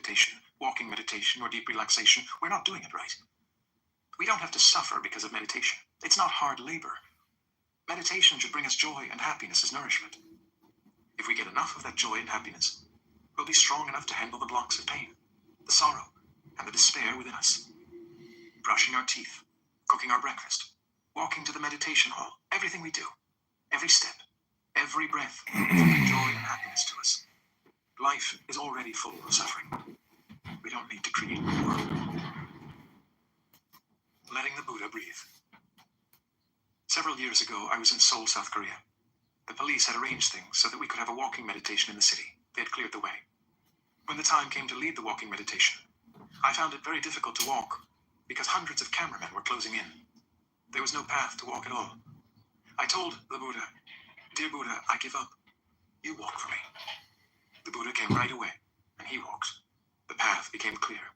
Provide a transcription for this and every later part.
meditation, walking meditation, or deep relaxation, we're not doing it right. We don't have to suffer because of meditation. It's not hard labor. Meditation should bring us joy and happiness as nourishment. If we get enough of that joy and happiness, we'll be strong enough to handle the blocks of pain, the sorrow, and the despair within us. Brushing our teeth, cooking our breakfast, walking to the meditation hall, everything we do, every step, every breath, bringing joy and happiness to us. Life is already full of suffering. We don't need to create more. Letting the Buddha breathe. Several years ago, I was in Seoul, South Korea. The police had arranged things so that we could have a walking meditation in the city. They had cleared the way. When the time came to lead the walking meditation, I found it very difficult to walk because hundreds of cameramen were closing in. There was no path to walk at all. I told the Buddha, "Dear Buddha, I give up. You walk for me." The Buddha came right away, and he walked. The path became clear.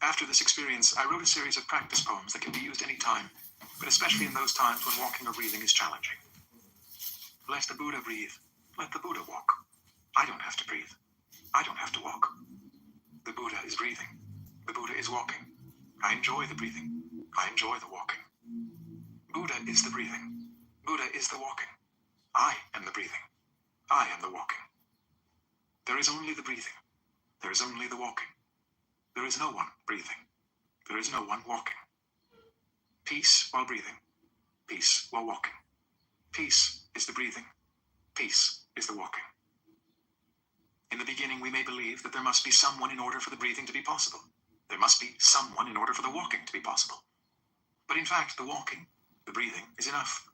After this experience, I wrote a series of practice poems that can be used any time, but especially in those times when walking or breathing is challenging. Let the Buddha breathe. Let the Buddha walk. I don't have to breathe. I don't have to walk. The Buddha is breathing. The Buddha is walking. I enjoy the breathing. I enjoy the walking. Buddha is the breathing. Buddha is the walking. I am the breathing. I am the walking. There is only the breathing. There is only the walking. There is no one breathing. There is no one walking. Peace while breathing. Peace while walking. Peace is the breathing. Peace is the walking. In the beginning, we may believe that there must be someone in order for the breathing to be possible. There must be someone in order for the walking to be possible. But in fact, the walking, the breathing, is enough.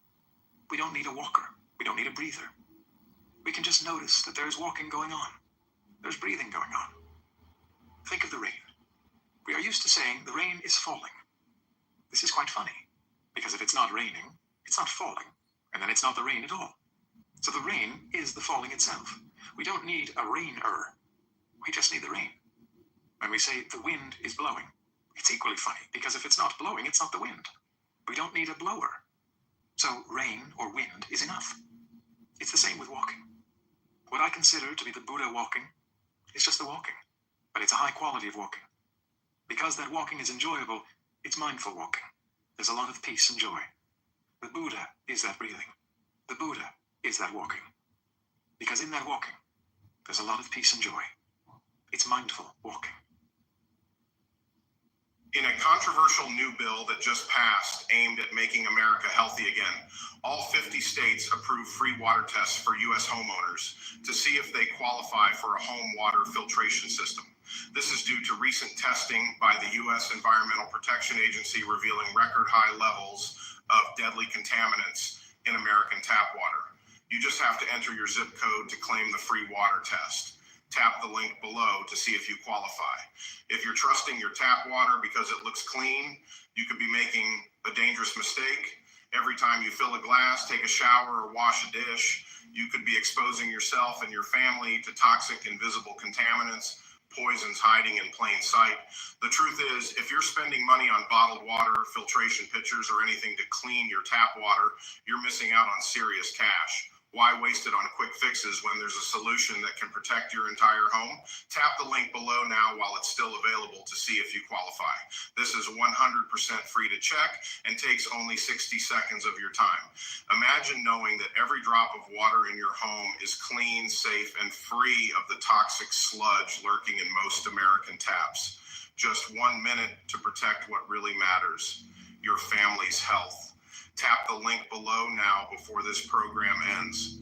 We don't need a walker. We don't need a breather. We can just notice that there is walking going on. There's breathing going on. Think of the rain. We are used to saying the rain is falling. This is quite funny, because if it's not raining, it's not falling, and then it's not the rain at all. So the rain is the falling itself. We don't need a rainer. We just need the rain. When we say the wind is blowing, it's equally funny, because if it's not blowing, it's not the wind. We don't need a blower. So rain or wind is enough. It's the same with walking. What I consider to be the Buddha walking is just the walking, but it's a high quality of walking. Because that walking is enjoyable, it's mindful walking. There's a lot of peace and joy. The Buddha is that breathing. The Buddha is that walking. Because in that walking, there's a lot of peace and joy. It's mindful walking. In a controversial new bill that just passed aimed at making America healthy again, all 50 states approved free water tests for U.S. homeowners to see if they qualify for a home water filtration system. This is due to recent testing by the U.S. Environmental Protection Agency revealing record high levels of deadly contaminants in American tap water. You just have to enter your zip code to claim the free water test. Tap the link below to see if you qualify. If you're trusting your tap water because it looks clean, you could be making a dangerous mistake. Every time you fill a glass, take a shower, or wash a dish, you could be exposing yourself and your family to toxic invisible contaminants, poisons hiding in plain sight. The truth is, if you're spending money on bottled water, filtration pitchers, or anything to clean your tap water, you're missing out on serious cash. Why waste it on quick fixes when there's a solution that can protect your entire home? Tap the link below now while it's still available to see if you qualify. This is 100% free to check and takes only 60 seconds of your time. Imagine knowing that every drop of water in your home is clean, safe, and free of the toxic sludge lurking in most American taps. Just 1 minute to protect what really matters, your family's health. Tap the link below now before this program ends.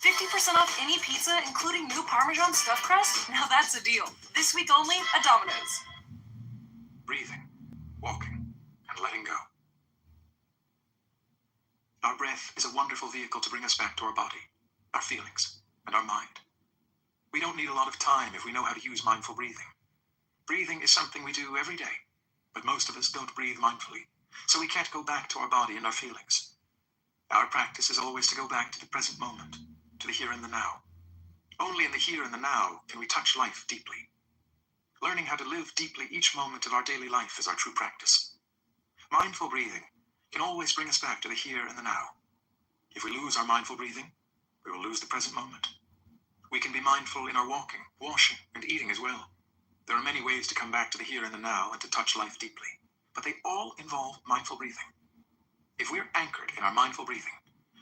$50% off any pizza, including new Parmesan stuffed crust? Now that's a deal. This week only at Domino's. Breathing, walking, and letting go. Our breath is a wonderful vehicle to bring us back to our body, our feelings, and our mind. We don't need a lot of time if we know how to use mindful breathing. Breathing is something we do every day, but most of us don't breathe mindfully, so we can't go back to our body and our feelings. Our practice is always to go back to the present moment, to the here and the now. Only in the here and the now can we touch life deeply. Learning how to live deeply each moment of our daily life is our true practice. Mindful breathing can always bring us back to the here and the now. If we lose our mindful breathing, we will lose the present moment. We can be mindful in our walking, washing, and eating as well. There are many ways to come back to the here and the now and to touch life deeply, but they all involve mindful breathing. If we're anchored in our mindful breathing,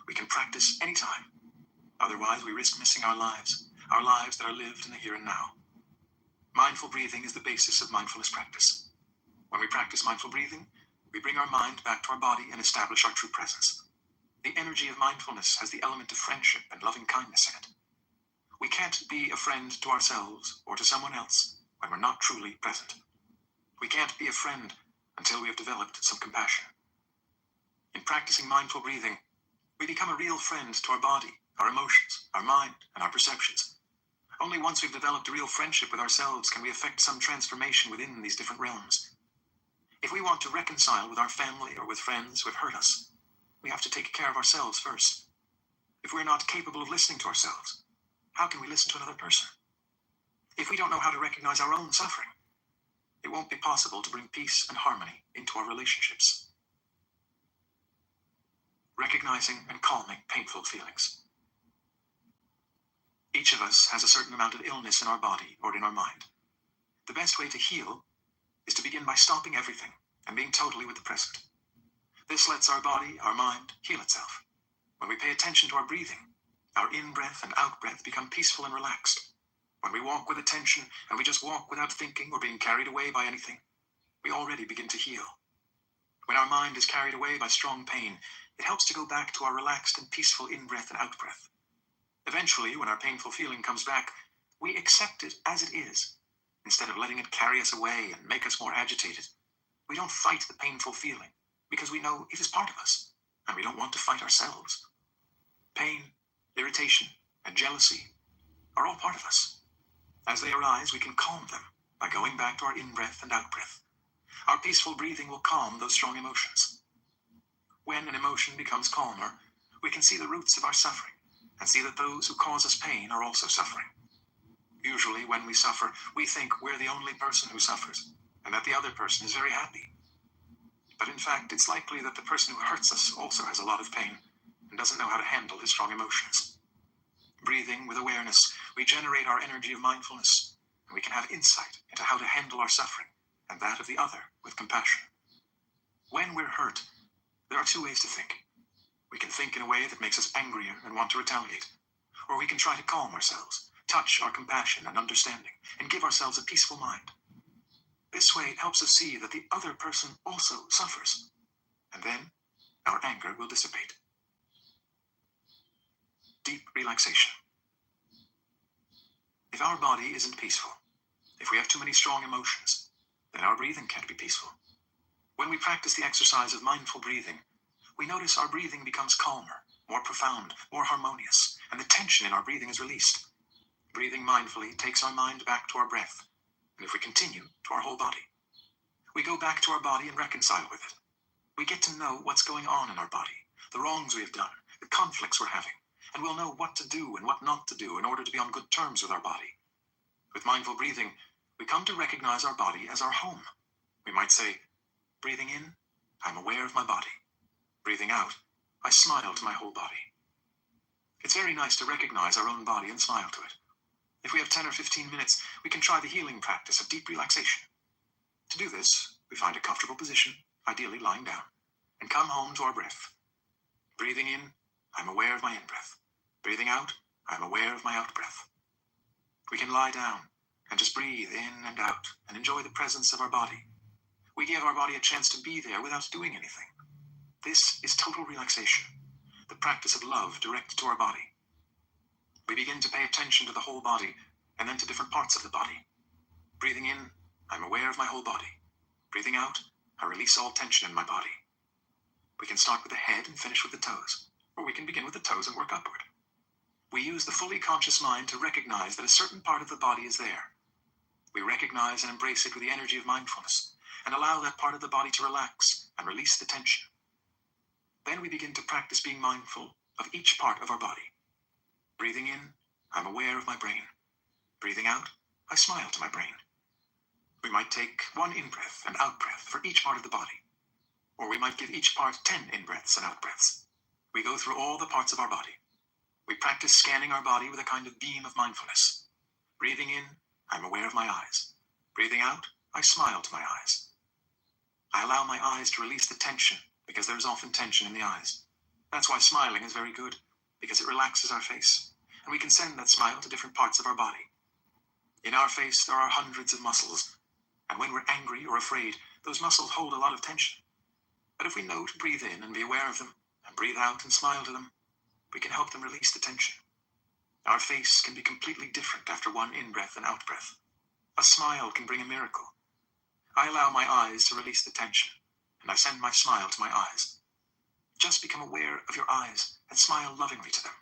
we can practice anytime. Otherwise, we risk missing our lives that are lived in the here and now. Mindful breathing is the basis of mindfulness practice. When we practice mindful breathing, we bring our mind back to our body and establish our true presence. The energy of mindfulness has the element of friendship and loving kindness in it. We can't be a friend to ourselves or to someone else when we're not truly present. We can't be a friend until we have developed some compassion. In practicing mindful breathing, we become a real friend to our body, our emotions, our mind, and our perceptions. Only once we've developed a real friendship with ourselves can we effect some transformation within these different realms. If we want to reconcile with our family or with friends who have hurt us, we have to take care of ourselves first. If we're not capable of listening to ourselves, how can we listen to another person? If we don't know how to recognize our own suffering, it won't be possible to bring peace and harmony into our relationships. Recognizing and calming painful feelings. Each of us has a certain amount of illness in our body or in our mind. The best way to heal is to begin by stopping everything and being totally with the present. This lets our body, our mind, heal itself. When we pay attention to our breathing, our in-breath and out-breath become peaceful and relaxed. When we walk with attention and we just walk without thinking or being carried away by anything, we already begin to heal. When our mind is carried away by strong pain, it helps to go back to our relaxed and peaceful in-breath and out-breath. Eventually, when our painful feeling comes back, we accept it as it is. Instead of letting it carry us away and make us more agitated, we don't fight the painful feeling because we know it is part of us, and we don't want to fight ourselves. Pain, irritation, and jealousy are all part of us. As they arise, we can calm them by going back to our in-breath and out-breath. Our peaceful breathing will calm those strong emotions. When an emotion becomes calmer, we can see the roots of our suffering and see that those who cause us pain are also suffering. Usually, when we suffer, we think we're the only person who suffers and that the other person is very happy. But in fact, it's likely that the person who hurts us also has a lot of pain and doesn't know how to handle his strong emotions. Breathing with awareness, we generate our energy of mindfulness, and we can have insight into how to handle our suffering and that of the other with compassion. When we're hurt, there are two ways to think. We can think in a way that makes us angrier and want to retaliate, or we can try to calm ourselves, touch our compassion and understanding, and give ourselves a peaceful mind. This way it helps us see that the other person also suffers, and then our anger will dissipate. Deep relaxation. If our body isn't peaceful, if we have too many strong emotions, then our breathing can't be peaceful. When we practice the exercise of mindful breathing, we notice our breathing becomes calmer, more profound, more harmonious, and the tension in our breathing is released. Breathing mindfully takes our mind back to our breath, and if we continue, to our whole body. We go back to our body and reconcile with it. We get to know what's going on in our body, the wrongs we have done, the conflicts we're having, and we'll know what to do and what not to do in order to be on good terms with our body. With mindful breathing, we come to recognize our body as our home. We might say, breathing in, I'm aware of my body. Breathing out, I smile to my whole body. It's very nice to recognize our own body and smile to it. If we have 10 or 15 minutes, we can try the healing practice of deep relaxation. To do this, we find a comfortable position, ideally lying down, and come home to our breath. Breathing in, I'm aware of my in-breath. Breathing out, I'm aware of my out-breath. We can lie down and just breathe in and out and enjoy the presence of our body. We give our body a chance to be there without doing anything. This is total relaxation, the practice of love directed to our body. We begin to pay attention to the whole body and then to different parts of the body. Breathing in, I'm aware of my whole body. Breathing out, I release all tension in my body. We can start with the head and finish with the toes, or we can begin with the toes and work upward. We use the fully conscious mind to recognize that a certain part of the body is there. We recognize and embrace it with the energy of mindfulness and allow that part of the body to relax and release the tension. Then we begin to practice being mindful of each part of our body. Breathing in, I'm aware of my brain. Breathing out, I smile to my brain. We might take one in-breath and out-breath for each part of the body. Or we might give each part 10 in-breaths and out-breaths. We go through all the parts of our body. We practice scanning our body with a kind of beam of mindfulness. Breathing in, I'm aware of my eyes. Breathing out, I smile to my eyes. I allow my eyes to release the tension because there is often tension in the eyes. That's why smiling is very good, because it relaxes our face, and we can send that smile to different parts of our body. In our face, there are hundreds of muscles, and when we're angry or afraid, those muscles hold a lot of tension. But if we know to breathe in and be aware of them, and breathe out and smile to them, we can help them release the tension. Our face can be completely different after one in-breath and out-breath. A smile can bring a miracle. I allow my eyes to release the tension, and I send my smile to my eyes. Just become aware of your eyes and smile lovingly to them.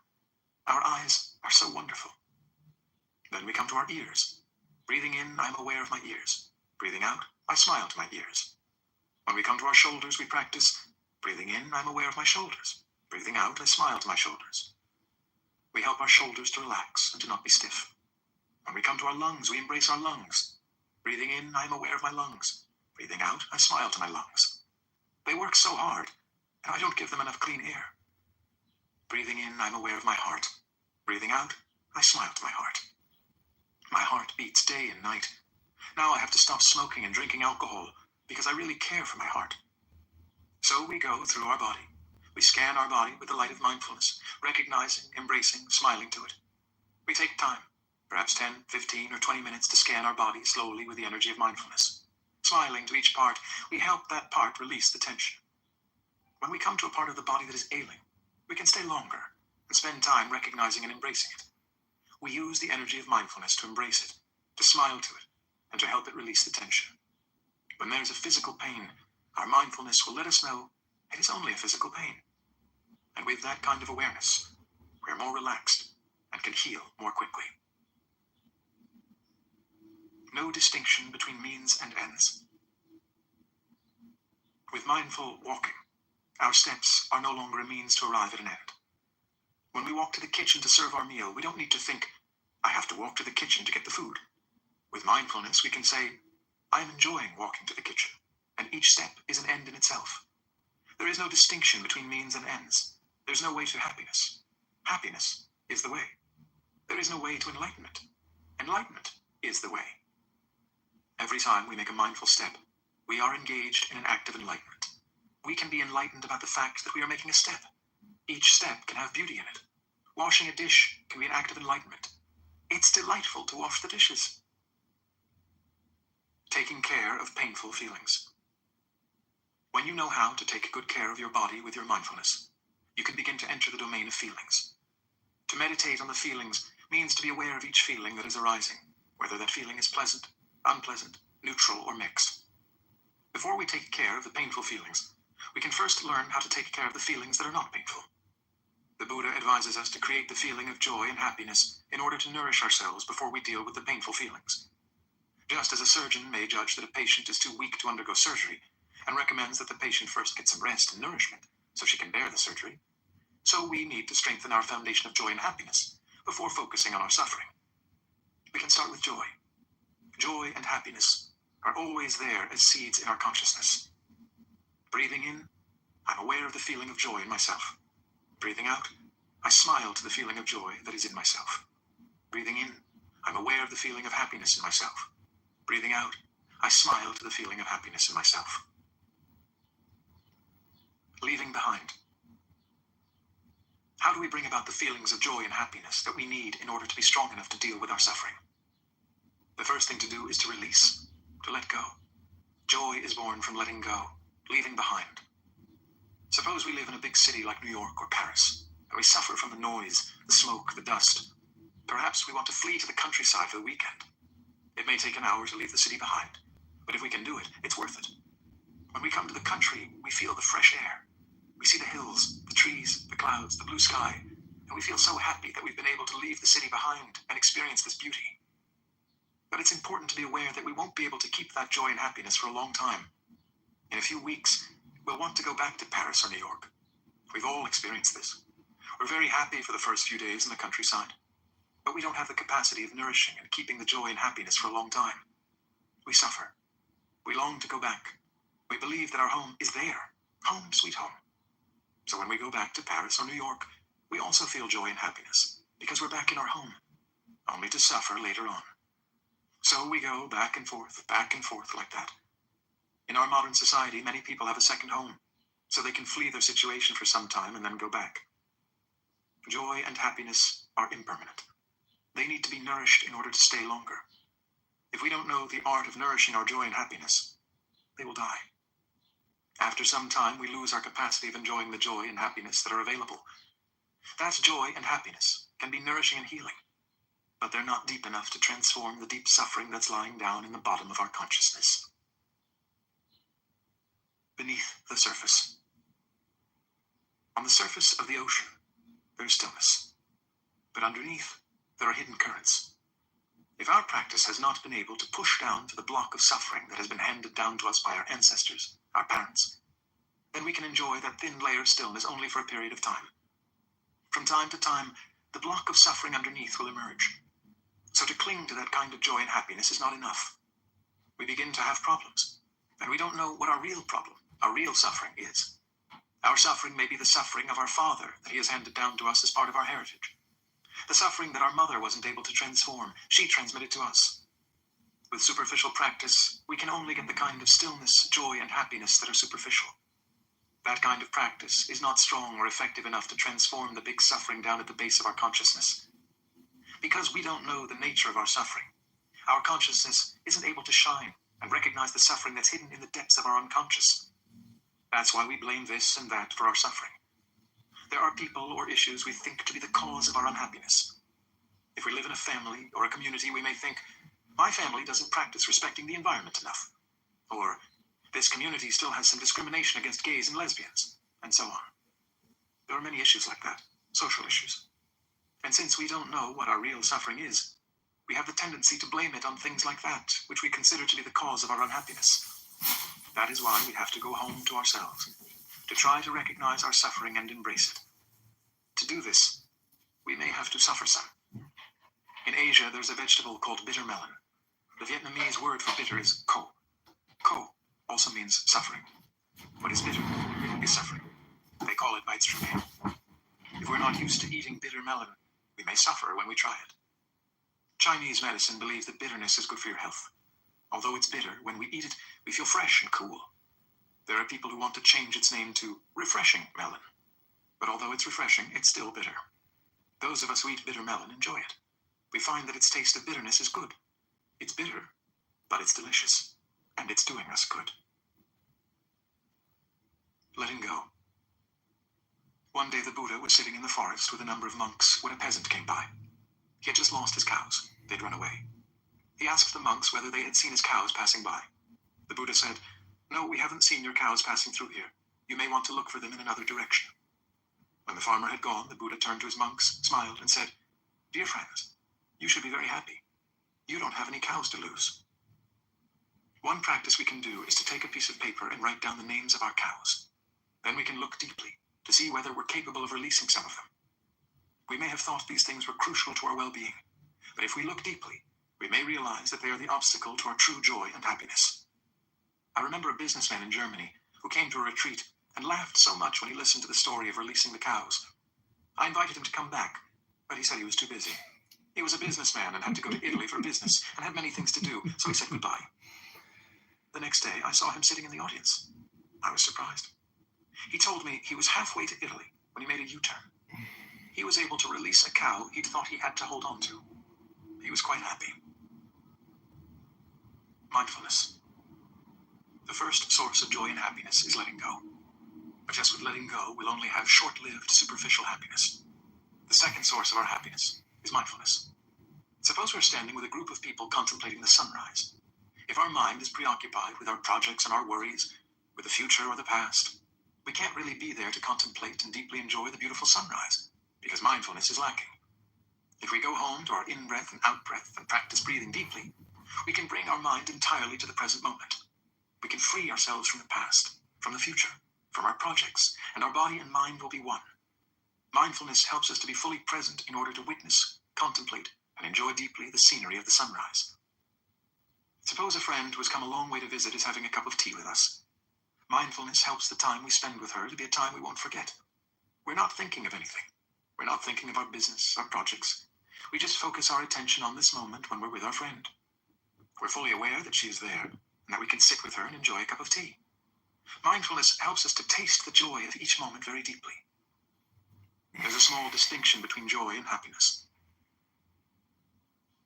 Our eyes are so wonderful. Then we come to our ears. Breathing in, I'm aware of my ears. Breathing out, I smile to my ears. When we come to our shoulders, we practice breathing in, I'm aware of my shoulders. Breathing out, I smile to my shoulders. We help our shoulders to relax and to not be stiff. When we come to our lungs, we embrace our lungs. Breathing in, I'm aware of my lungs. Breathing out, I smile to my lungs. They work so hard, and I don't give them enough clean air. Breathing in, I'm aware of my heart. Breathing out, I smile to my heart. My heart beats day and night. Now I have to stop smoking and drinking alcohol because I really care for my heart. So we go through our body. We scan our body with the light of mindfulness, recognizing, embracing, smiling to it. We take time, perhaps 10, 15, or 20 minutes to scan our body slowly with the energy of mindfulness. Smiling to each part, we help that part release the tension. When we come to a part of the body that is ailing, we can stay longer and spend time recognizing and embracing it. We use the energy of mindfulness to embrace it, to smile to it, and to help it release the tension. When there is a physical pain, our mindfulness will let us know it is only a physical pain. And with that kind of awareness, we are more relaxed and can heal more quickly. No distinction between means and ends. With mindful walking, our steps are no longer a means to arrive at an end. When we walk to the kitchen to serve our meal, we don't need to think, I have to walk to the kitchen to get the food. With mindfulness, we can say, I am enjoying walking to the kitchen, and each step is an end in itself. There is no distinction between means and ends. There's no way to happiness. Happiness is the way. There is no way to enlightenment. Enlightenment is the way. Every time we make a mindful step, we are engaged in an act of enlightenment. We can be enlightened about the fact that we are making a step. Each step can have beauty in it. Washing a dish can be an act of enlightenment. It's delightful to wash the dishes. Taking care of painful feelings. When you know how to take good care of your body with your mindfulness, you can begin to enter the domain of feelings. To meditate on the feelings means to be aware of each feeling that is arising, whether that feeling is pleasant, unpleasant, neutral, or mixed. Before we take care of the painful feelings, we can first learn how to take care of the feelings that are not painful. The Buddha advises us to create the feeling of joy and happiness in order to nourish ourselves before we deal with the painful feelings. Just as a surgeon may judge that a patient is too weak to undergo surgery and recommends that the patient first get some rest and nourishment so she can bear the surgery, so we need to strengthen our foundation of joy and happiness before focusing on our suffering. We can start with joy. Joy and happiness are always there as seeds in our consciousness. Breathing in, I'm aware of the feeling of joy in myself. Breathing out, I smile to the feeling of joy that is in myself. Breathing in, I'm aware of the feeling of happiness in myself. Breathing out, I smile to the feeling of happiness in myself. Leaving behind. How do we bring about the feelings of joy and happiness that we need in order to be strong enough to deal with our suffering? The first thing to do is to release, to let go. Joy is born from letting go, leaving behind. Suppose we live in a big city like New York or Paris, and we suffer from the noise, the smoke, the dust. Perhaps we want to flee to the countryside for the weekend. It may take an hour to leave the city behind, but if we can do it, it's worth it. When we come to the country, we feel the fresh air. We see the hills, the trees, the clouds, the blue sky, and we feel so happy that we've been able to leave the city behind and experience this beauty. But it's important to be aware that we won't be able to keep that joy and happiness for a long time. In a few weeks, we'll want to go back to Paris or New York. We've all experienced this. We're very happy for the first few days in the countryside, but we don't have the capacity of nourishing and keeping the joy and happiness for a long time. We suffer. We long to go back. We believe that our home is there. Home, sweet home. So when we go back to Paris or New York, we also feel joy and happiness because we're back in our home, only to suffer later on. So we go back and forth like that. In our modern society, many people have a second home, so they can flee their situation for some time and then go back. Joy and happiness are impermanent. They need to be nourished in order to stay longer. If we don't know the art of nourishing our joy and happiness, they will die. After some time, we lose our capacity of enjoying the joy and happiness that are available. That joy and happiness can be nourishing and healing, but they're not deep enough to transform the deep suffering that's lying down in the bottom of our consciousness. Beneath the surface. On the surface of the ocean, there's stillness, but underneath, there are hidden currents. If our practice has not been able to push down to the block of suffering that has been handed down to us by our ancestors, our parents, then we can enjoy that thin layer of stillness only for a period of time. From time to time, the block of suffering underneath will emerge. So to cling to that kind of joy and happiness is not enough. We begin to have problems, and we don't know what our real problem, our real suffering is. Our suffering may be the suffering of our father that he has handed down to us as part of our heritage. The suffering that our mother wasn't able to transform, she transmitted to us. With superficial practice, we can only get the kind of stillness, joy, and happiness that are superficial. That kind of practice is not strong or effective enough to transform the big suffering down at the base of our consciousness. Because we don't know the nature of our suffering, our consciousness isn't able to shine and recognize the suffering that's hidden in the depths of our unconscious. That's why we blame this and that for our suffering. There are people or issues we think to be the cause of our unhappiness. If we live in a family or a community, we may think, my family doesn't practice respecting the environment enough. Or, this community still has some discrimination against gays and lesbians, and so on. There are many issues like that, social issues. And since we don't know what our real suffering is, we have the tendency to blame it on things like that, which we consider to be the cause of our unhappiness. That is why we have to go home to ourselves, to try to recognize our suffering and embrace it. To do this, we may have to suffer some. In Asia, there's a vegetable called bitter melon. The Vietnamese word for bitter is co. Co also means suffering. What is bitter is suffering. They call it by its true name. If we're not used to eating bitter melon, we may suffer when we try it. Chinese medicine believes that bitterness is good for your health. Although it's bitter, when we eat it, we feel fresh and cool. There are people who want to change its name to refreshing melon. But although it's refreshing, it's still bitter. Those of us who eat bitter melon enjoy it. We find that its taste of bitterness is good. It's bitter, but it's delicious, and it's doing us good. Letting go. One day the Buddha was sitting in the forest with a number of monks when a peasant came by. He had just lost his cows. They'd run away. He asked the monks whether they had seen his cows passing by. The Buddha said, "No, we haven't seen your cows passing through here. You may want to look for them in another direction." When the farmer had gone, the Buddha turned to his monks, smiled, and said, "Dear friends, you should be very happy. You don't have any cows to lose." One practice we can do is to take a piece of paper and write down the names of our cows. Then we can look deeply to see whether we're capable of releasing some of them. We may have thought these things were crucial to our well-being, but if we look deeply, we may realize that they are the obstacle to our true joy and happiness. I remember a businessman in Germany who came to a retreat and laughed so much when he listened to the story of releasing the cows. I invited him to come back, but he said he was too busy. He was a businessman and had to go to Italy for business and had many things to do, so he said goodbye. The next day, I saw him sitting in the audience. I was surprised. He told me he was halfway to Italy when he made a U-turn. He was able to release a cow he'd thought he had to hold on to. He was quite happy. Mindfulness. The first source of joy and happiness is letting go. But just with letting go, we'll only have short-lived, superficial happiness. The second source of our happiness is mindfulness. Suppose we're standing with a group of people contemplating the sunrise. If our mind is preoccupied with our projects and our worries, with the future or the past, we can't really be there to contemplate and deeply enjoy the beautiful sunrise, because mindfulness is lacking. If we go home to our in-breath and out-breath and practice breathing deeply, we can bring our mind entirely to the present moment. We can free ourselves from the past, from the future, from our projects, and our body and mind will be one. Mindfulness helps us to be fully present in order to witness, contemplate, and enjoy deeply the scenery of the sunrise. Suppose a friend who has come a long way to visit is having a cup of tea with us. Mindfulness helps the time we spend with her to be a time we won't forget. We're not thinking of anything. We're not thinking of our business, our projects. We just focus our attention on this moment when we're with our friend. We're fully aware that she is there and that we can sit with her and enjoy a cup of tea. Mindfulness helps us to taste the joy of each moment very deeply. There's a small distinction between joy and happiness.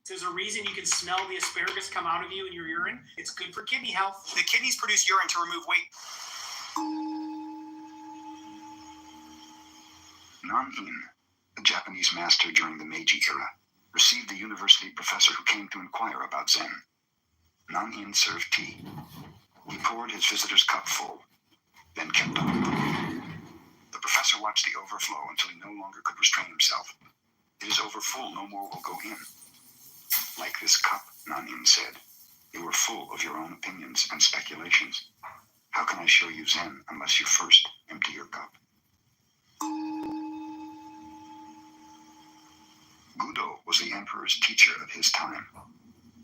There's a reason you can smell the asparagus come out of you in your urine. It's good for kidney health. The kidneys produce urine to remove weight. Nan-in, a Japanese master during the Meiji era, received a university professor who came to inquire about Zen. Nan-in served tea. He poured his visitor's cup full, then kept on. The professor watched the overflow until he no longer could restrain himself. It is over full, no more will go in. Like this cup, Nan-in said, you are full of your own opinions and speculations. How can I show you Zen unless you first empty your cup? Gudo was the emperor's teacher of his time.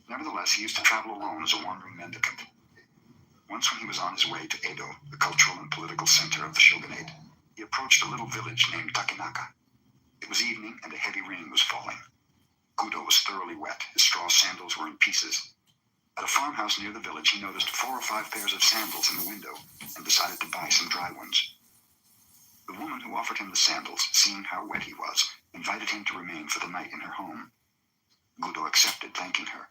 Nevertheless, he used to travel alone as a wandering mendicant. Once when he was on his way to Edo, the cultural and political center of the shogunate, he approached a little village named Takenaka. It was evening and a heavy rain was falling. Gudo was thoroughly wet. His straw sandals were in pieces. At a farmhouse near the village, he noticed 4 or 5 pairs of sandals in the window and decided to buy some dry ones. The woman who offered him the sandals, seeing how wet he was, invited him to remain for the night in her home. Gudo accepted, thanking her.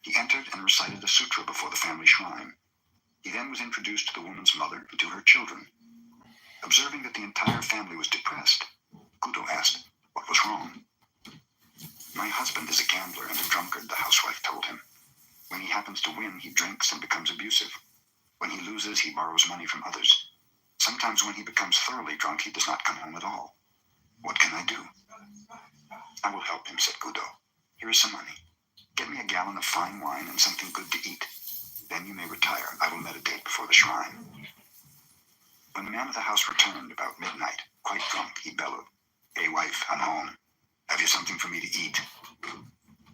He entered and recited a sutra before the family shrine. He then was introduced to the woman's mother and to her children. Observing that the entire family was depressed, Gudo asked, what was wrong? My husband is a gambler and a drunkard, the housewife told him. When he happens to win, he drinks and becomes abusive. When he loses, he borrows money from others. Sometimes when he becomes thoroughly drunk, he does not come home at all. What can I do? I will help him, said Gudo. Here is some money. Get me a gallon of fine wine and something good to eat. Then you may retire. I will meditate before the shrine. When the man of the house returned about midnight, quite drunk, he bellowed, Hey wife, I'm home. Have you something for me to eat?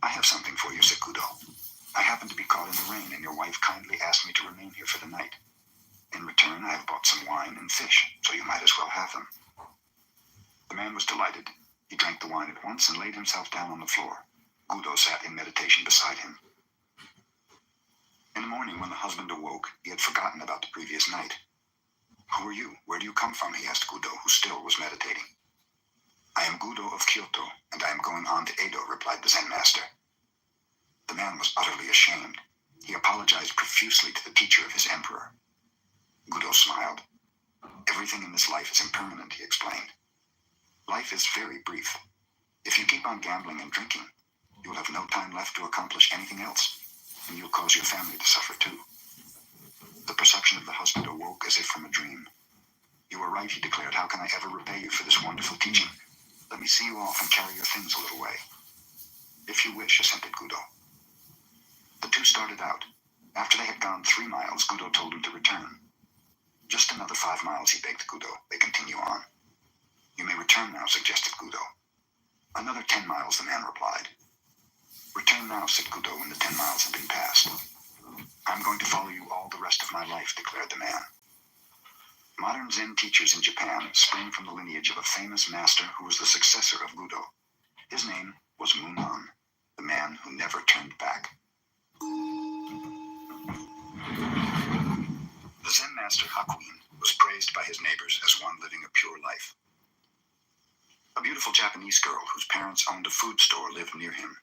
I have something for you, said Gudo. I happened to be caught in the rain, and your wife kindly asked me to remain here for the night. In return, I have bought some wine and fish, so you might as well have them. The man was delighted. He drank the wine at once and laid himself down on the floor. Gudo sat in meditation beside him. In the morning, when the husband awoke, he had forgotten about the previous night. Who are you? Where do you come from? He asked Gudo, who still was meditating. I am Gudo of Kyoto, and I am going on to Edo, replied the Zen master. The man was utterly ashamed. He apologized profusely to the teacher of his emperor. Gudo smiled. Everything in this life is impermanent, he explained. Life is very brief. If you keep on gambling and drinking, you will have no time left to accomplish anything else, and you'll cause your family to suffer too. The perception of the husband awoke as if from a dream. You are right, he declared. How can I ever repay you for this wonderful teaching? Let me see you off and carry your things a little way. If you wish, assented Gudo. The two started out. After they had gone 3 miles, Gudo told him to return. Just another 5 miles, he begged Gudo. They continue on. You may return now, suggested Gudo. Another 10 miles, the man replied. Return now, said Gudo, when the 10 miles had been passed. I'm going to follow you all the rest of my life, declared the man. Modern Zen teachers in Japan spring from the lineage of a famous master who was the successor of Gudo. His name was Munan, the man who never turned back. The Zen master Hakuin was praised by his neighbors as one living a pure life. A beautiful Japanese girl whose parents owned a food store lived near him.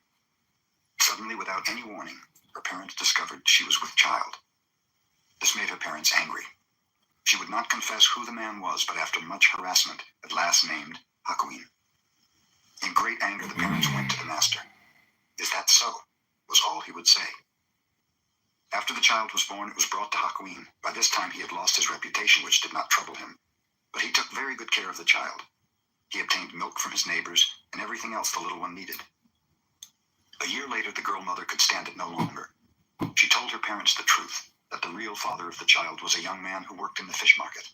Suddenly, without any warning, her parents discovered she was with child. This made her parents angry. She would not confess who the man was, but after much harassment, at last named Hakuin. In great anger, the parents went to the master. Is that so? Was all he would say. After the child was born, it was brought to Hakuin. By this time, he had lost his reputation, which did not trouble him. But he took very good care of the child. He obtained milk from his neighbors and everything else the little one needed. A year later, the girl mother could stand it no longer. She told her parents the truth, that the real father of the child was a young man who worked in the fish market.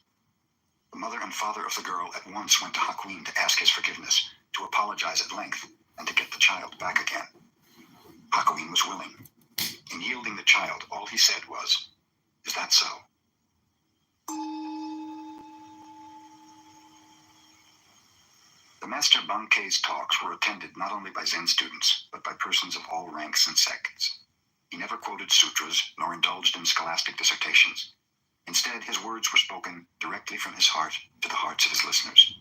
The mother and father of the girl at once went to Hakuin to ask his forgiveness, to apologize at length, and to get the child back again. Hakuin was willing. In yielding the child, all he said was, "Is that so?" The Master Bankei's talks were attended not only by Zen students, but by persons of all ranks and sects. He never quoted sutras, nor indulged in scholastic dissertations. Instead, his words were spoken directly from his heart to the hearts of his listeners.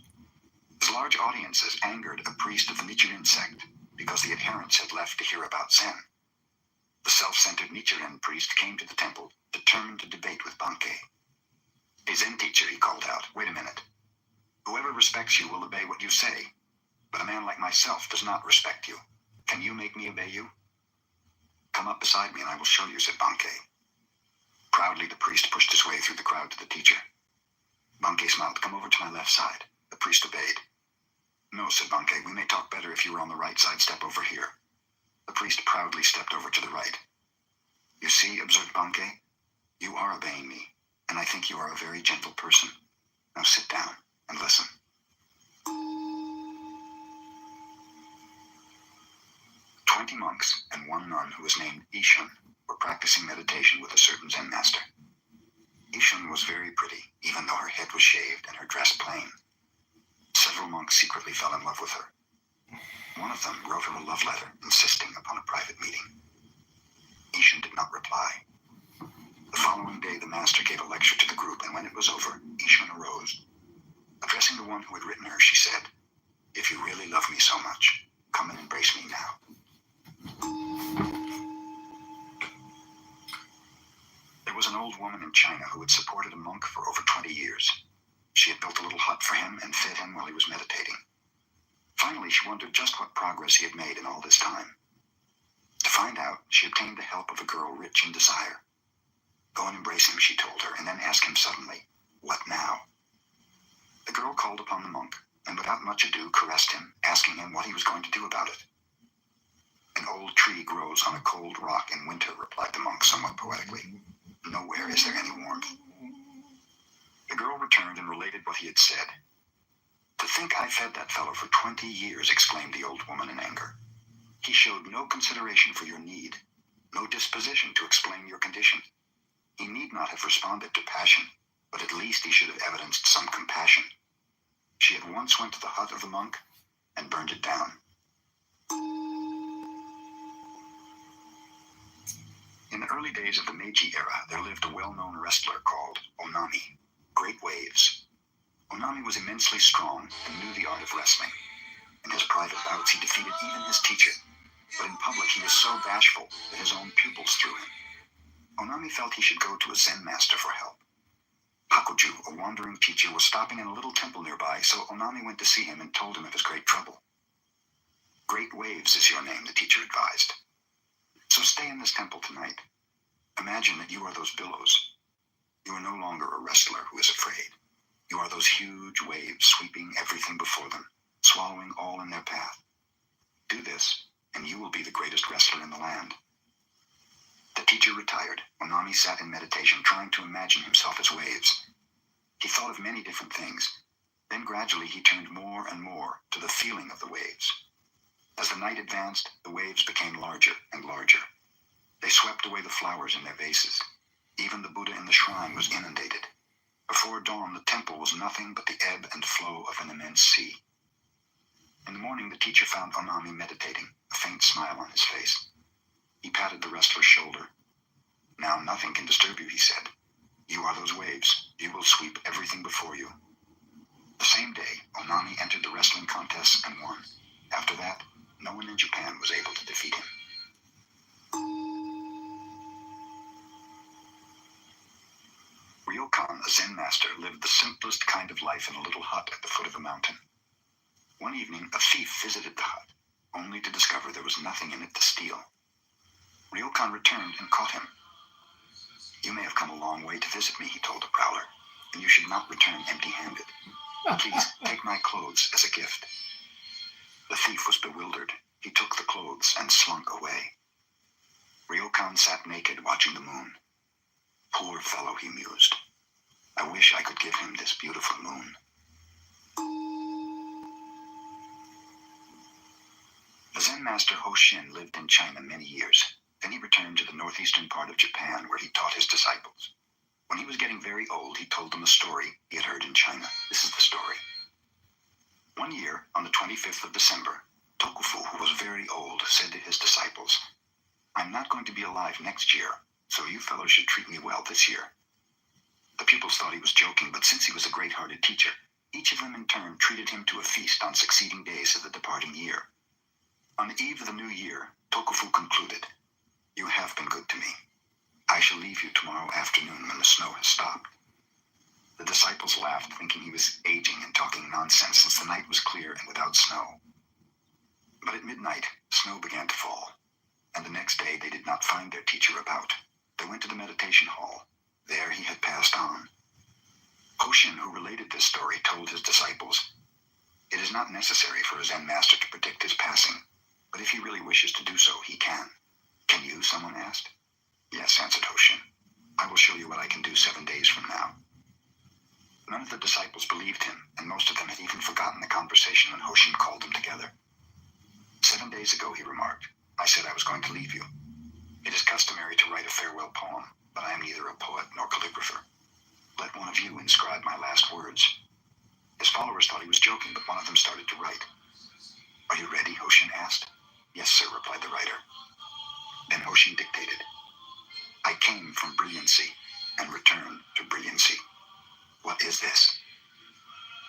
His large audiences angered a priest of the Nichiren sect because the adherents had left to hear about Zen. The self-centered Nichiren priest came to the temple, determined to debate with Bankei. "A Zen teacher," he called out, "wait a minute. Whoever respects you will obey what you say, but a man like myself does not respect you. Can you make me obey you?" "Come up beside me and I will show you," said Bankei. Proudly, the priest pushed his way through the crowd to the teacher. Bankei smiled. "Come over to my left side." The priest obeyed. "No," said Bankei, "we may talk better if you were on the right side. Step over here." The priest proudly stepped over to the right. "You see," observed Bankei, "you are obeying me, and I think you are a very gentle person. Now sit down and listen." "20 monks and one nun who was named Ishan were practicing meditation with a certain Zen master. Ishan was very pretty, even though her head was shaved and her dress plain. Several monks secretly fell in love with her. One of them wrote her a love letter, insisting upon a private meeting. Ishan did not reply. The following day, the master gave a lecture to the group, and when it was over, Ishan arose. Addressing the one who had written her, she said, "If you really love me so much, come and embrace me now." There was an old woman in China who had supported a monk for over 20 years. She had built a little hut for him and fed him while he was meditating. Finally, she wondered just what progress he had made in all this time. To find out, she obtained the help of a girl rich in desire. "Go and embrace him," she told her, and then asked him suddenly, "What now?" The girl called upon the monk, and without much ado caressed him, asking him what he was going to do about it. "An old tree grows on a cold rock in winter," replied the monk somewhat poetically. "Nowhere is there any warmth." The girl returned and related what he had said. "To think I fed that fellow for 20 years, exclaimed the old woman in anger. "He showed no consideration for your need, no disposition to explain your condition. He need not have responded to passion, but at least he should have evidenced some compassion." She at once went to the hut of the monk and burned it down. In the early days of the Meiji era, there lived a well-known wrestler called Onami, Great Waves. Onami was immensely strong and knew the art of wrestling. In his private bouts, he defeated even his teacher, but in public he was so bashful that his own pupils threw him. Onami felt he should go to a Zen master for help. Hakuju, a wandering teacher, was stopping in a little temple nearby, so Onami went to see him and told him of his great trouble. "Great Waves is your name," the teacher advised. "So stay in this temple tonight. Imagine that you are those billows. You are no longer a wrestler who is afraid. You are those huge waves sweeping everything before them, swallowing all in their path. Do this, and you will be the greatest wrestler in the land." The teacher retired. Onami sat in meditation, trying to imagine himself as waves. He thought of many different things. Then gradually he turned more and more to the feeling of the waves. As the night advanced, the waves became larger and larger. They swept away the flowers in their vases. Even the Buddha in the shrine was inundated. Before dawn, the temple was nothing but the ebb and flow of an immense sea. In the morning, the teacher found Onami meditating, a faint smile on his face. He patted the wrestler's shoulder. "Now nothing can disturb you," he said. "You are those waves. You will sweep everything before you." The same day, Onami entered the wrestling contests and won. After that, no one in Japan was able to defeat him. Ryokan, a Zen master, lived the simplest kind of life in a little hut at the foot of a mountain. One evening, a thief visited the hut, only to discover there was nothing in it to steal. Ryokan returned and caught him. "You may have come a long way to visit me," he told the prowler, "and you should not return empty-handed. Please, take my clothes as a gift." The thief was bewildered. He took the clothes and slunk away. Ryokan sat naked, watching the moon. "Poor fellow," he mused. "I wish I could give him this beautiful moon." The Zen master Ho Shin lived in China many years. Then he returned to the northeastern part of Japan where he taught his disciples. When he was getting very old, he told them a story he had heard in China. This is the story. One year, on the 25th of December, Tokufu, who was very old, said to his disciples, "I'm not going to be alive next year, so you fellows should treat me well this year." The pupils thought he was joking, but since he was a great-hearted teacher, each of them in turn treated him to a feast on succeeding days of the departing year. On the eve of the new year, Tokufu concluded, "You have been good to me. I shall leave you tomorrow afternoon when the snow has stopped." The disciples laughed, thinking he was aging and talking nonsense since the night was clear and without snow. But at midnight, snow began to fall, and the next day they did not find their teacher about. They went to the meditation hall. There he had passed on. Hoshin, who related this story, told his disciples, "It is not necessary for a Zen master to predict his passing, but if he really wishes to do so, he can." "Can you?" someone asked. "Yes," answered Hoshin. "I will show you what I can do 7 days from now." None of the disciples believed him, and most of them had even forgotten the conversation when Hoshin called them together. 7 days ago, he remarked, "I said I was going to leave you. It is customary to write a farewell poem, but I am neither a poet nor calligrapher. Let one of you inscribe my last words." His followers thought he was joking, but one of them started to write. "Are you ready?" Hoshin asked. "Yes, sir," replied the writer. Then Hoshin dictated, "I came from brilliancy and return to brilliancy. What is this?"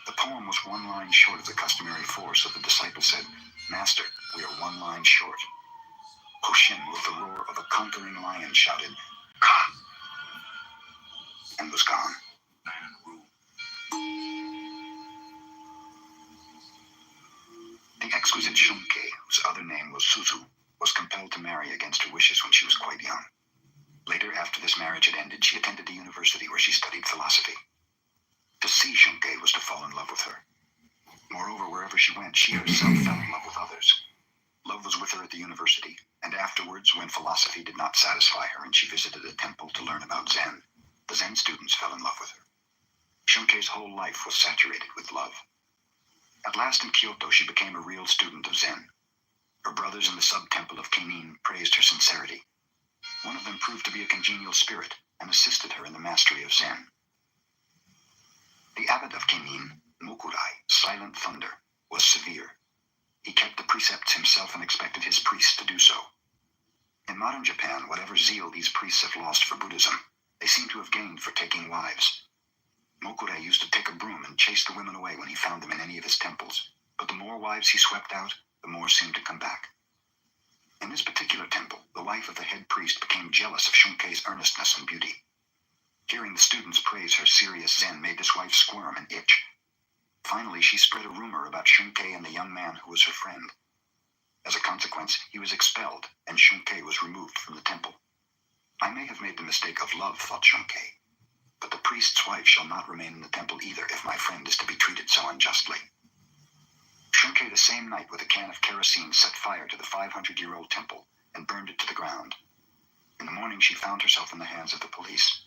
The poem was 1 line short of the customary 4, so the disciple said, "Master, we are 1 line short." Hoshin, with the roar of a conquering lion, shouted, "Ka!" and was gone. The exquisite Shunke, whose other name was Suzu, was compelled to marry against her wishes when she was quite young. Later, after this marriage had ended, she attended the university where she studied philosophy. To see Shunke was to fall in love with her. Moreover, wherever she went, she herself fell in love with others. Love was with her at the university, and afterwards, when philosophy did not satisfy her and she visited a temple to learn about Zen, the Zen students fell in love with her. Shunke's whole life was saturated with love. At last in Kyoto, she became a real student of Zen. Her brothers in the sub-temple of Kenin praised her sincerity. One of them proved to be a congenial spirit and assisted her in the mastery of Zen. The abbot of Kenin, Mokurai, Silent Thunder, was severe. He kept the precepts himself and expected his priests to do so. In modern Japan, whatever zeal these priests have lost for Buddhism, they seem to have gained for taking wives. Mokurai used to take a broom and chase the women away when he found them in any of his temples, but the more wives he swept out, the more seemed to come back. In this particular temple, the wife of the head priest became jealous of Shunke's earnestness and beauty. Hearing the students praise her serious Zen made this wife squirm and itch. Finally, she spread a rumor about Shunke and the young man who was her friend. As a consequence, he was expelled, and Shunke was removed from the temple. "I may have made the mistake of love," thought Shunke, "but the priest's wife shall not remain in the temple either if my friend is to be treated so unjustly." Shunke the same night with a can of kerosene set fire to the 500-year-old temple and burned it to the ground. In the morning she found herself in the hands of the police.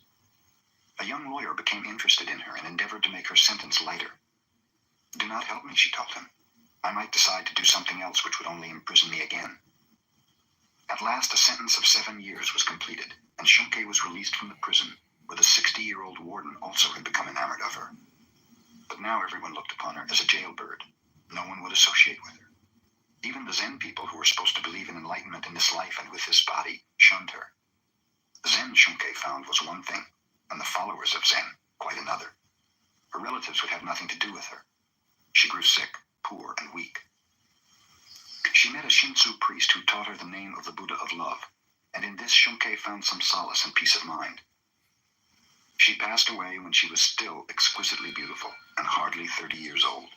A young lawyer became interested in her and endeavored to make her sentence lighter. "Do not help me," she told him. "I might decide to do something else which would only imprison me again." At last a sentence of 7 years was completed, and Shunke was released from the prison, where the 60-year-old warden also had become enamored of her. But now everyone looked upon her as a jailbird. No one would associate with her. Even the Zen people, who were supposed to believe in enlightenment in this life and with this body, shunned her. Zen, Shunke found, was one thing, and the followers of Zen quite another. Her relatives would have nothing to do with her. She grew sick, poor, and weak. She met a Shinzu priest who taught her the name of the Buddha of love, and in this Shunke found some solace and peace of mind. She passed away when she was still exquisitely beautiful and hardly 30 years old.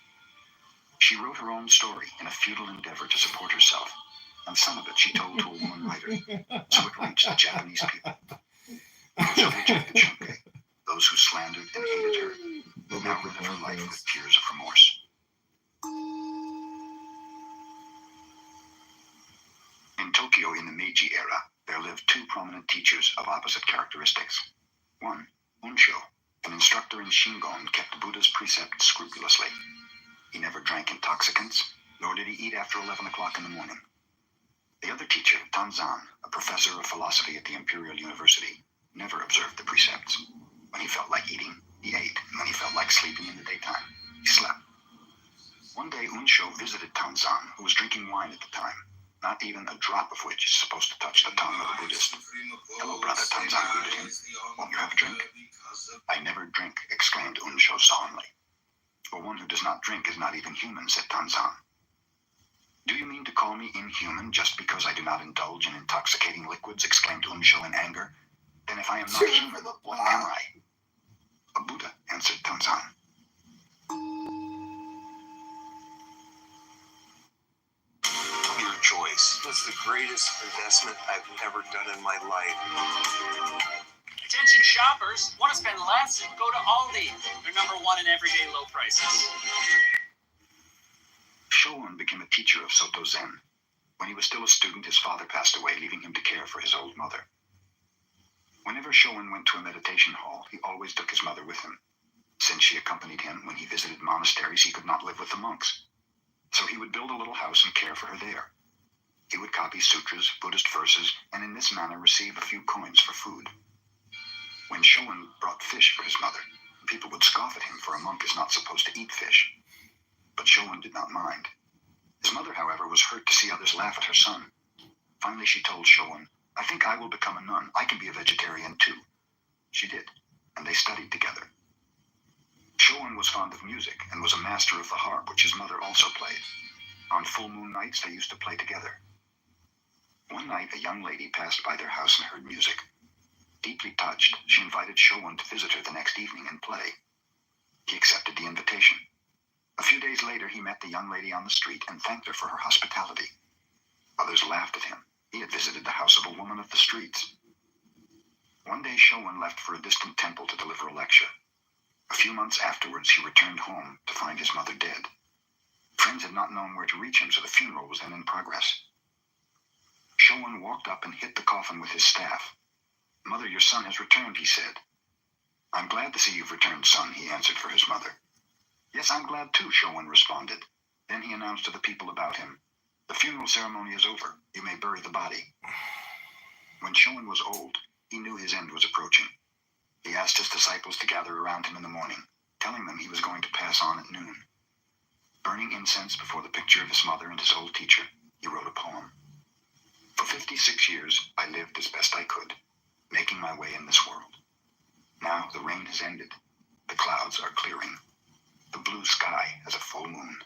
She wrote her own story in a futile endeavor to support herself, and some of it she told to a woman writer, so it reached the Japanese people. Those who rejected Shunke, those who slandered and hated her, now live her life with tears of remorse. In Tokyo in the Meiji era, there lived 2 prominent teachers of opposite characteristics. One, Unsho, an instructor in Shingon, kept Buddha's precepts scrupulously. He never drank intoxicants, nor did he eat after 11 o'clock in the morning. The other teacher, Tanzan, a professor of philosophy at the Imperial University, never observed the precepts. When he felt like eating, he ate, and when he felt like sleeping in the daytime, he slept. One day, Unsho visited Tanzan, who was drinking wine at the time, not even a drop of which is supposed to touch the tongue of a Buddhist. "Hello, brother," Tanzan greeted him. "Won't you have a drink?" "I never drink," exclaimed Unsho solemnly. "For one who does not drink is not even human," said Tanzan. "Do you mean to call me inhuman just because I do not indulge in intoxicating liquids?" exclaimed Unsho in anger. "Then if I am not human, what am I?" "A Buddha," answered Tanzan. Your choice was the greatest investment I've ever done in my life. Attention shoppers, want to spend less? Go to Aldi. They're #1 in everyday low prices. Shoun became a teacher of Soto Zen. When he was still a student, his father passed away, leaving him to care for his old mother. Whenever Shoun went to a meditation hall, he always took his mother with him. Since she accompanied him when he visited monasteries, he could not live with the monks. So he would build a little house and care for her there. He would copy sutras, Buddhist verses, and in this manner receive a few coins for food. When Shoun brought fish for his mother, people would scoff at him, for a monk is not supposed to eat fish. But Shoun did not mind. His mother, however, was hurt to see others laugh at her son. Finally, she told Shoun, "I think I will become a nun. I can be a vegetarian too." She did, and they studied together. Shoun was fond of music and was a master of the harp, which his mother also played. On full moon nights, they used to play together. One night, a young lady passed by their house and heard music. Deeply touched, she invited Shoun to visit her the next evening and play. He accepted the invitation. A few days later, he met the young lady on the street and thanked her for her hospitality. Others laughed at him. He had visited the house of a woman of the streets. One day, Shoun left for a distant temple to deliver a lecture. A few months afterwards, he returned home to find his mother dead. Friends had not known where to reach him, so the funeral was then in progress. Shoun walked up and hit the coffin with his staff. "Mother, your son has returned," he said. "I'm glad to see you've returned, son," he answered for his mother. "Yes, I'm glad too," Shoun responded. Then he announced to the people about him, "The funeral ceremony is over. You may bury the body." When Shoun was old, he knew his end was approaching. He asked his disciples to gather around him in the morning, telling them he was going to pass on at noon. Burning incense before the picture of his mother and his old teacher, he wrote a poem. "For 56 years, I lived as best I could, making my way in this world. Now the rain has ended. The clouds are clearing. The blue sky has a full moon."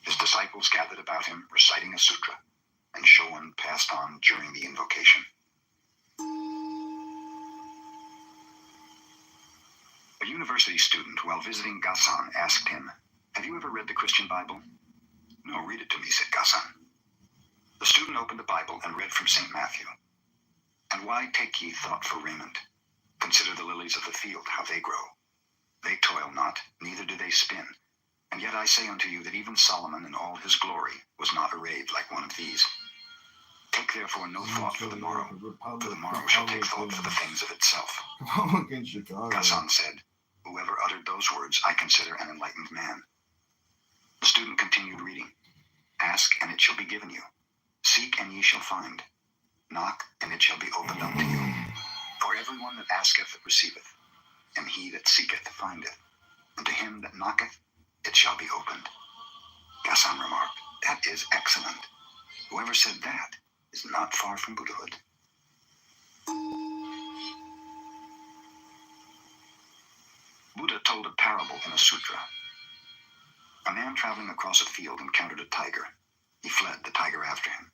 His disciples gathered about him, reciting a sutra, and Shoun passed on during the invocation. A university student, while visiting Gasan, asked him, "Have you ever read the Christian Bible?" "No, read it to me," said Gasan. The student opened the Bible and read from St. Matthew. "And why take ye thought for raiment? Consider the lilies of the field, how they grow. They toil not, neither do they spin. And yet I say unto you that even Solomon in all his glory was not arrayed like one of these. Take therefore no thought for the morrow, for the morrow shall take thought for the things of itself." Republican Chicago. Gasan said, "Whoever uttered those words I consider an enlightened man." The student continued reading. "Ask, and it shall be given you. Seek, and ye shall find. Knock, and it shall be opened unto you. For everyone that asketh receiveth, and he that seeketh findeth, and to him that knocketh it shall be opened." Gasan remarked, "That is excellent. Whoever said that is not far from Buddhahood." Buddha told a parable in a sutra. A man traveling across a field encountered a tiger. He fled, the tiger after him.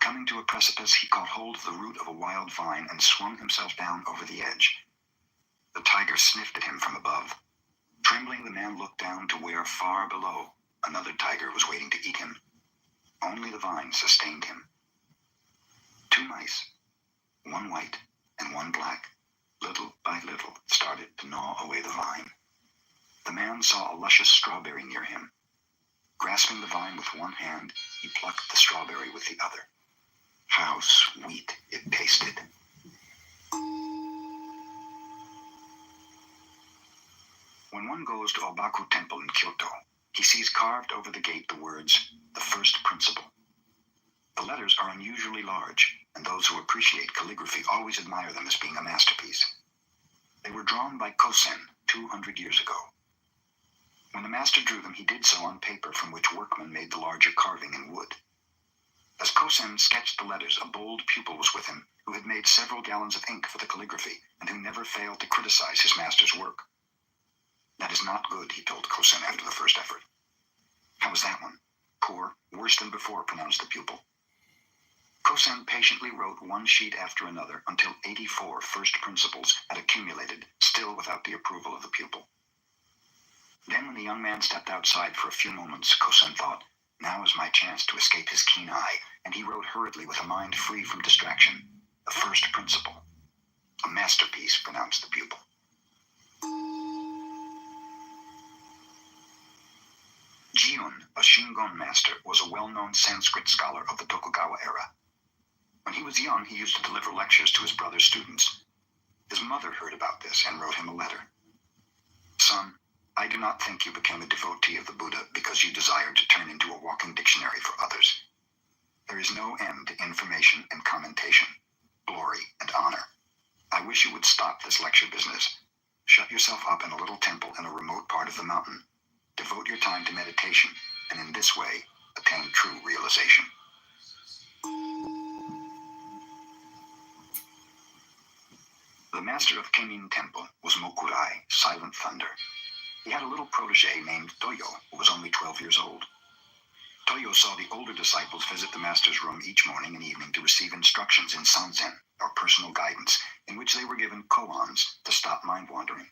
Coming to a precipice, he caught hold of the root of a wild vine and swung himself down over the edge. The tiger sniffed at him from above. Trembling, the man looked down to where, far below, another tiger was waiting to eat him. Only the vine sustained him. Two mice, one white and one black, little by little started to gnaw away the vine. The man saw a luscious strawberry near him. Grasping the vine with one hand, he plucked the strawberry with the other. How sweet it tasted! When one goes to Obaku Temple in Kyoto, he sees carved over the gate the words, "The First Principle." The letters are unusually large, and those who appreciate calligraphy always admire them as being a masterpiece. They were drawn by Kosen 200 years ago. When the master drew them, he did so on paper from which workmen made the larger carving in wood. As Kosen sketched the letters, a bold pupil was with him who had made several gallons of ink for the calligraphy and who never failed to criticize his master's work. "That is not good," he told Kosen after the first effort. "How was that one?" "Poor, worse than before," pronounced the pupil. Kosen patiently wrote one sheet after another until 84 first principles had accumulated, still without the approval of the pupil. Then when the young man stepped outside for a few moments, Kosen thought, "Now is my chance to escape his keen eye," and he wrote hurriedly with a mind free from distraction. "The first principle." "A masterpiece," pronounced the pupil. Jiun, a Shingon master, was a well-known Sanskrit scholar of the Tokugawa era. When he was young, he used to deliver lectures to his brother's students. His mother heard about this and wrote him a letter. "Son, I do not think you became a devotee of the Buddha because you desired to turn into a walking dictionary for others. There is no end to information and commentation, glory and honor. I wish you would stop this lecture business. Shut yourself up in a little temple in a remote part of the mountain. Devote your time to meditation, and in this way, attain true realization." The master of Kenin Temple was Mokurai, Silent Thunder. He had a little protege named Toyo, who was only 12 years old. Toyo saw the older disciples visit the master's room each morning and evening to receive instructions in sanzen, or personal guidance, in which they were given koans to stop mind wandering.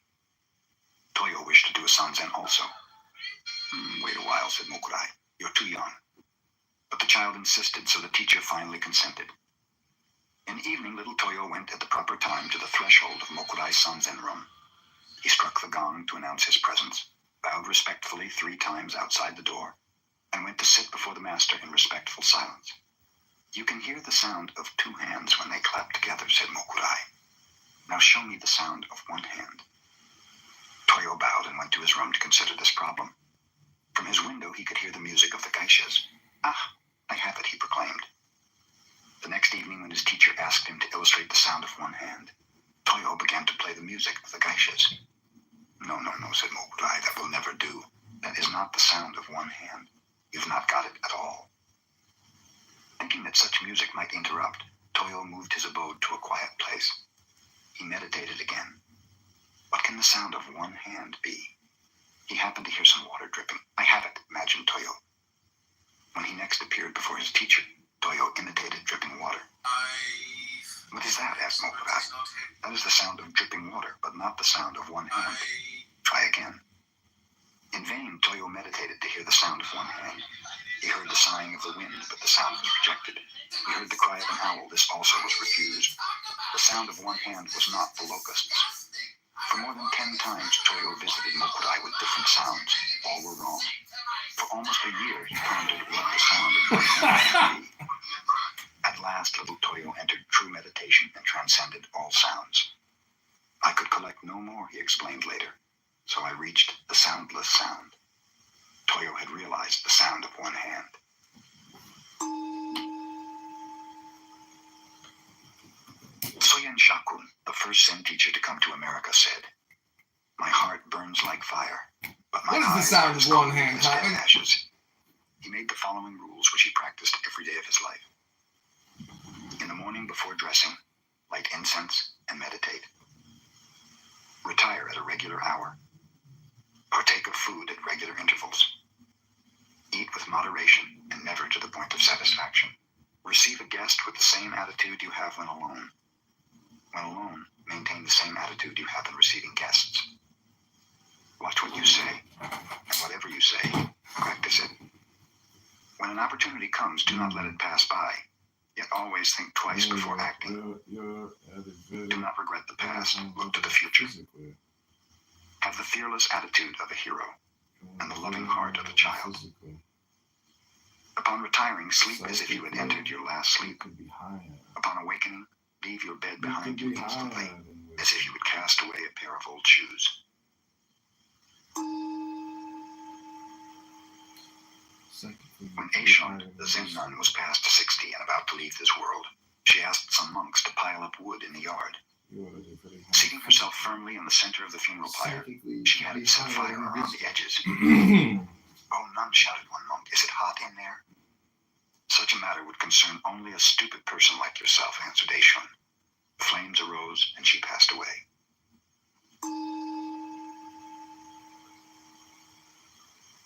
Toyo wished to do a sanzen also. "Wait a while," said Mokurai. "You're too young." But the child insisted, so the teacher finally consented. In the evening, little Toyo went at the proper time to the threshold of Mokurai's sanzen room. He struck the gong to announce his presence, bowed respectfully 3 times outside the door, and went to sit before the master in respectful silence. "You can hear the sound of 2 hands when they clap together," said Mokurai. "Now show me the sound of 1 hand." Toyo bowed and went to his room to consider this problem. From his window he could hear the music of the geishas. "Ah, I have it," he proclaimed. The next evening, when his teacher asked him to illustrate the sound of 1 hand, Toyo began to play the music of the geishas. No, said Mokurai, "that will never do. That is not the sound of 1 hand. You've not got it at all." Thinking that such music might interrupt, Toyo moved his abode to a quiet place. He meditated again. What can the sound of 1 hand be? He happened to hear some water dripping. "I have it," imagined Toyo. When he next appeared before his teacher, Toyo imitated dripping water. "What is that?" asked Mokurai. "That is the sound of dripping water, but not the sound of 1 hand. Try again." In vain, Toyo meditated to hear the sound of 1 hand. He heard the sighing of the wind, but the sound was rejected. He heard the cry of an owl. This also was refused. The sound of 1 hand was not the locusts. For more than 10 times, Toyo visited Mokurai with different sounds. All were wrong. For almost a year, he pondered what the sound of 1 hand might be. At last, little Toyo entered true meditation and transcended all sounds. "I could collect no more," he explained later, "so I reached the soundless sound." Toyo had realized the sound of 1 hand. Soyen Shakun, the first Zen teacher to come to America, said, "My heart burns like fire, but my What is the eyes sound are of as 1 cold hand, as dead Cotton? ashes." He made the following rules, which he practiced every day of his life. In the morning before dressing, light incense and meditate. Retire at a regular hour. Partake of food at regular intervals. Eat with moderation and never to the point of satisfaction. Receive a guest with the same attitude you have when alone. When alone, maintain the same attitude you have in receiving guests. Watch what you say, and whatever you say, practice it. When an opportunity comes, do not let it pass by, yet always think twice before acting. Do not regret the past, look to the future. Have the fearless attitude of a hero, and the loving heart of a child. Upon retiring, sleep as if you had entered your last sleep. Upon awakening, leave your bed behind you instantly, as if you would cast away a pair of old shoes. When Aishont, the Zen nun, was past 60 and about to leave this world, she asked some monks to pile up wood in the yard. Seating herself firmly in the center of the funeral pyre, she had it set fire around the edges. "Oh, nun," shouted one monk, "is it hot in there?" "Such a matter would concern only a stupid person like yourself," answered Aishont. The flames arose, and she passed away.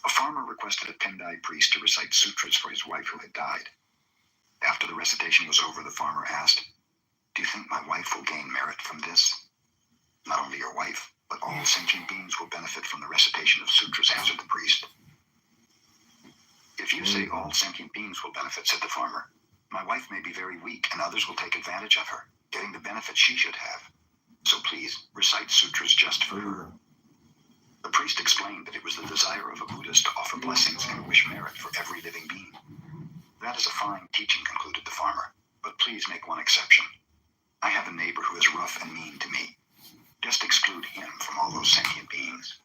A farmer requested a Tendai priest to recite sutras for his wife who had died. After the recitation was over, the farmer asked, "Do you think my wife will gain merit from this?" "Not only your wife, but all sentient beings will benefit from the recitation of sutras," answered the priest. "If you say all sentient beings will benefit," said the farmer, "my wife may be very weak and others will take advantage of her, getting the benefit she should have. So please, recite sutras just for her." The priest explained that it was the desire of a Buddhist to offer blessings and wish merit for every living being. "That is a fine teaching," concluded the farmer, "but please make one exception. I have a neighbor who is rough and mean to me. Just exclude him from all those sentient beings."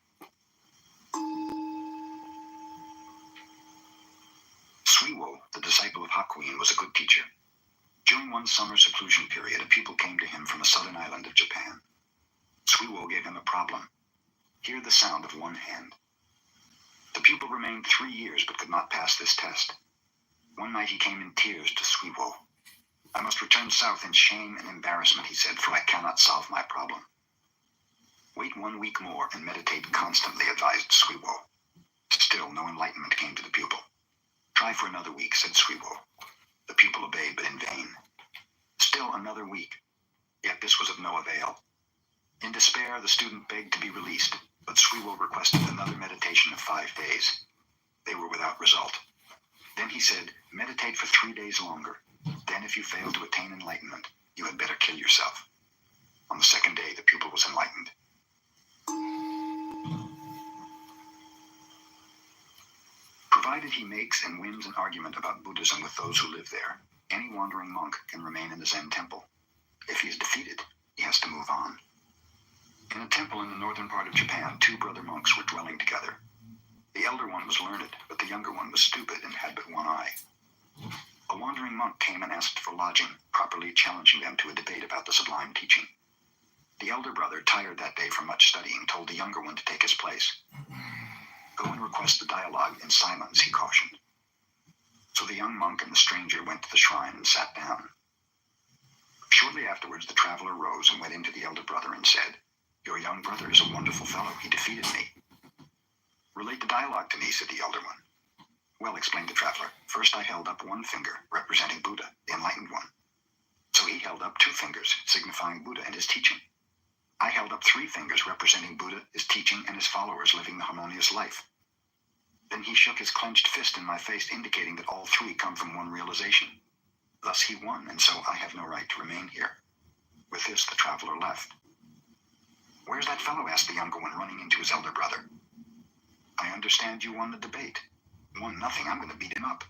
Suiwo, the disciple of Hakuin, was a good teacher. During one summer seclusion period, a pupil came to him from a southern island of Japan. Suiwo gave him a problem. Hear the sound of one hand. The pupil remained 3 years but could not pass this test. One night he came in tears to Suiwo. "I must return south in shame and embarrassment," he said, "for I cannot solve my problem." "Wait 1 week more and meditate constantly," advised Suiwo. Still no enlightenment came to the pupil. "Try for another week," said Suiwo. The pupil obeyed, but in vain. Still another week. Yet this was of no avail. In despair, the student begged to be released, but Suiwo requested another meditation of 5 days. They were without result. Then he said, "Meditate for 3 days longer. Then if you fail to attain enlightenment, you had better kill yourself." On the second day, the pupil was enlightened. Provided he makes and wins an argument about Buddhism with those who live there, any wandering monk can remain in the Zen temple. If he is defeated, he has to move on. In a temple in the northern part of Japan, 2 brother monks were dwelling together. The elder one was learned, but the younger one was stupid and had but one eye. A wandering monk came and asked for lodging, properly challenging them to a debate about the sublime teaching. The elder brother, tired that day from much studying, told the younger one to take his place. "Go and request the dialogue in silence," he cautioned. So the young monk and the stranger went to the shrine and sat down. Shortly afterwards, the traveler rose and went into the elder brother and said, "Your young brother is a wonderful fellow. He defeated me." "Relate the dialogue to me," said the elder one. "Well," explained the traveler, "first I held up 1 finger, representing Buddha, the enlightened one. So he held up 2 fingers, signifying Buddha and his teaching. I held up 3 fingers, representing Buddha, his teaching, and his followers living the harmonious life. Then he shook his clenched fist in my face, indicating that all 3 come from one realization. Thus he won, and so I have no right to remain here." With this, the traveler left. "Where's that fellow?" asked the younger one, running into his elder brother. "I understand you won the debate." "Won nothing. I'm going to beat him up."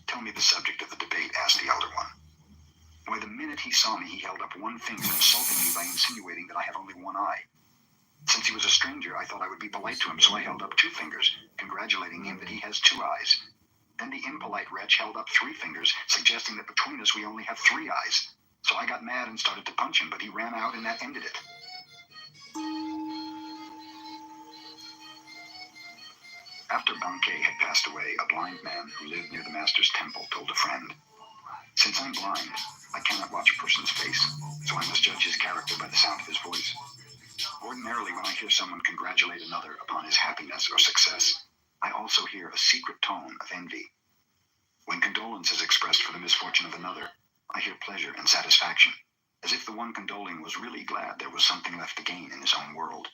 "Tell me the subject of the debate," asked the elder one. "Why, the minute he saw me, he held up 1 finger, insulting me by insinuating that I have only 1 eye. Since he was a stranger, I thought I would be polite to him, so I held up 2 fingers, congratulating him that he has 2 eyes. Then the impolite wretch held up 3 fingers, suggesting that between us we only have 3 eyes. So I got mad and started to punch him, but he ran out and that ended it." After Bankei had passed away, a blind man who lived near the master's temple told a friend, "Since I'm blind, I cannot watch a person's face, so I must judge his character by the sound of his voice. Ordinarily, when I hear someone congratulate another upon his happiness or success, I also hear a secret tone of envy. When condolence is expressed for the misfortune of another, I hear pleasure and satisfaction, as if the one condoling was really glad there was something left to gain in his own world.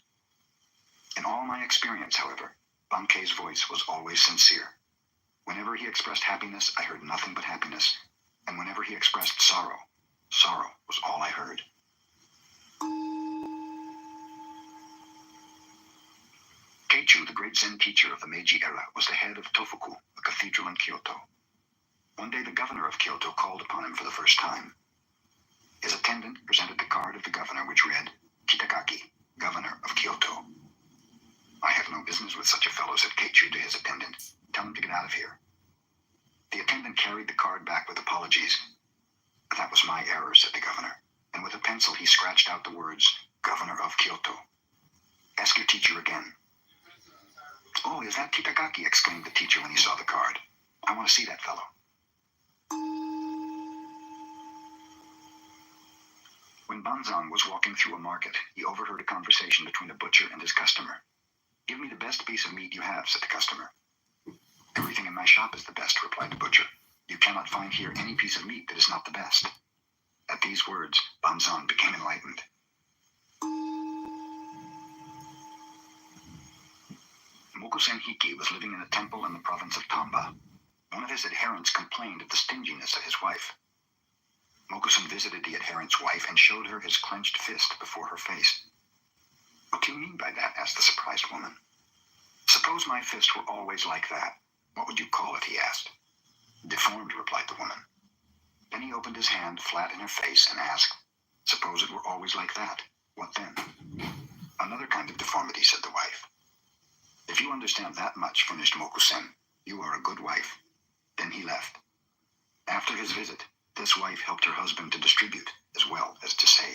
In all my experience, however, Bankei's voice was always sincere. Whenever he expressed happiness, I heard nothing but happiness, and whenever he expressed sorrow, sorrow was all I heard." Keichu, the great Zen teacher of the Meiji era, was the head of Tofuku, a cathedral in Kyoto. One day the governor of Kyoto called upon him for the first time. His attendant presented the card of the governor, which read, "Kitagaki, governor of Kyoto." "I have no business with such a fellow," said Keichu to his attendant. Tell him to get out of here. The attendant carried the card back with apologies. That was my error, said the governor, and with a pencil he scratched out the words, Governor of Kyoto. Ask your teacher again. Oh, is that Kitagaki? Exclaimed the teacher when he saw the card. I want to see that fellow. When Banzan was walking through a market, he overheard a conversation between a butcher and his customer. Give me the best piece of meat you have, said the customer. Everything in my shop is the best, replied the butcher. You cannot find here any piece of meat that is not the best. At these words, Banzan became enlightened. Mokusen Hiki was living in a temple in the province of Tamba. One of his adherents complained of the stinginess of his wife. Mokusen visited the adherent's wife and showed her his clenched fist before her face. What do you mean by that? Asked the surprised woman. Suppose my fist were always like that. What would you call it? He asked. Deformed, replied the woman. Then he opened his hand flat in her face and asked, Suppose it were always like that. What then? Another kind of deformity, said the wife. If you understand that much, finished Mokusen, you are a good wife. Then he left. After his visit, this wife helped her husband to distribute as well as to save.